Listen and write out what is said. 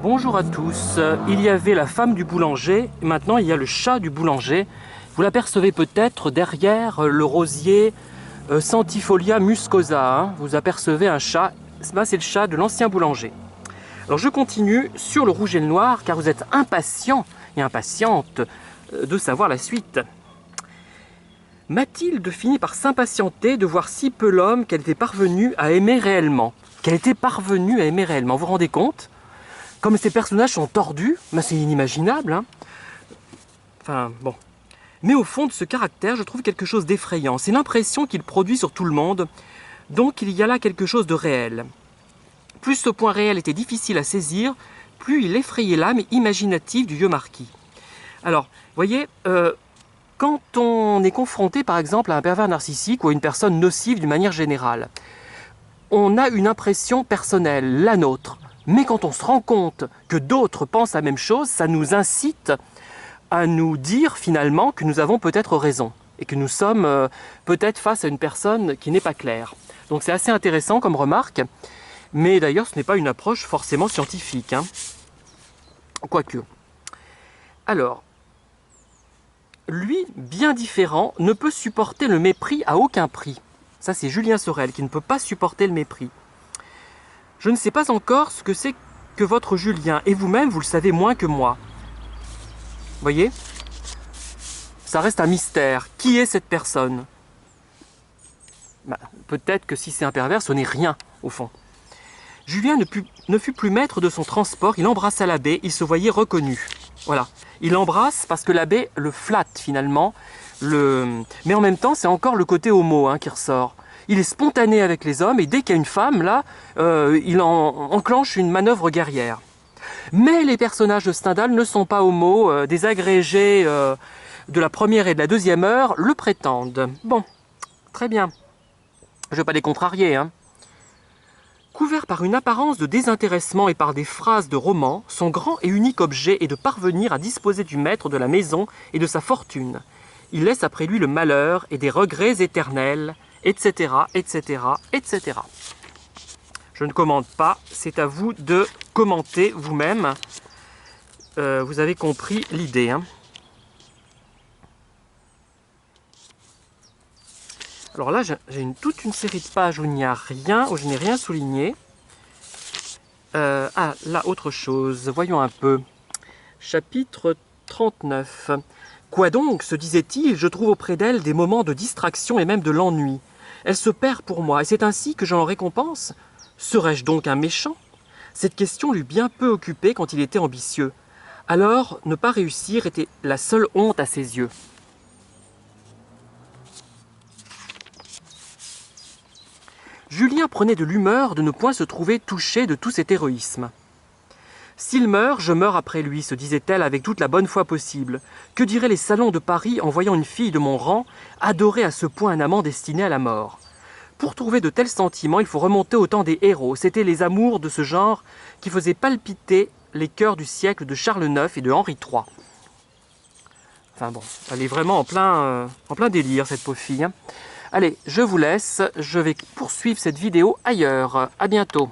Bonjour à tous. Il y avait la femme du boulanger, et maintenant il y a le chat du boulanger. Vous l'apercevez peut-être derrière le rosier Centifolia muscosa. Hein. Vous apercevez un chat, c'est le chat de l'ancien boulanger. Alors je continue sur le rouge et le noir car vous êtes impatients et impatientes de savoir la suite. Mathilde finit par s'impatienter de voir si peu l'homme qu'elle était parvenue à aimer réellement. Vous vous rendez compte? Comme ces personnages sont tordus, ben c'est inimaginable. Hein. Enfin, bon. Mais au fond de ce caractère, je trouve quelque chose d'effrayant. C'est l'impression qu'il produit sur tout le monde. Donc il y a là quelque chose de réel. Plus ce point réel était difficile à saisir, plus il effrayait l'âme imaginative du vieux marquis. Alors, vous voyez, quand on est confronté par exemple à un pervers narcissique ou à une personne nocive d'une manière générale, on a une impression personnelle, la nôtre. Mais quand on se rend compte que d'autres pensent la même chose, ça nous incite à nous dire finalement que nous avons peut-être raison et que nous sommes peut-être face à une personne qui n'est pas claire. Donc c'est assez intéressant comme remarque, mais d'ailleurs ce n'est pas une approche forcément scientifique. Hein. Quoique. Alors, lui, bien différent, ne peut supporter le mépris à aucun prix. Ça c'est Julien Sorel qui ne peut pas supporter le mépris. Je ne sais pas encore ce que c'est que votre Julien, et vous-même, vous le savez moins que moi. Voyez? Ça reste un mystère. Qui est cette personne? Bah, peut-être que si c'est un pervers, ce n'est rien, au fond. Julien ne fut plus maître de son transport, il embrassa l'abbé, il se voyait reconnu. Voilà. Il l'embrasse parce que l'abbé le flatte, finalement. Mais en même temps, c'est encore le côté homo hein, qui ressort. Il est spontané avec les hommes et dès qu'il y a une femme, là, il enclenche une manœuvre guerrière. Mais les personnages de Stendhal ne sont pas homo, des agrégés de la première et de la deuxième heure le prétendent. Bon, très bien. Je ne vais pas les contrarier. Hein. Couvert par une apparence de désintéressement et par des phrases de roman, son grand et unique objet est de parvenir à disposer du maître de la maison et de sa fortune. Il laisse après lui le malheur et des regrets éternels, etc., etc., etc. Je ne commente pas, c'est à vous de commenter vous-même. Vous avez compris l'idée. Hein. Alors là, j'ai toute une série de pages où il n'y a rien, où je n'ai rien souligné. Ah, là, autre chose. Voyons un peu. Chapitre 39. Quoi donc, se disait-il, je trouve auprès d'elle des moments de distraction et même de l'ennui. Elle se perd pour moi, et c'est ainsi que j'en récompense. Serais-je donc un méchant? Cette question l'eût bien peu occupé quand il était ambitieux. Alors, ne pas réussir était la seule honte à ses yeux. Julien prenait de l'humeur de ne point se trouver touché de tout cet héroïsme. S'il meurt, je meurs après lui, se disait-elle avec toute la bonne foi possible. Que diraient les salons de Paris en voyant une fille de mon rang adorer à ce point un amant destiné à la mort? Pour trouver de tels sentiments, il faut remonter au temps des héros. C'étaient les amours de ce genre qui faisaient palpiter les cœurs du siècle de Charles IX et de Henri III. Enfin bon, elle est vraiment en plein délire, cette pauvre fille. Hein. Allez, je vous laisse, je vais poursuivre cette vidéo ailleurs. À bientôt.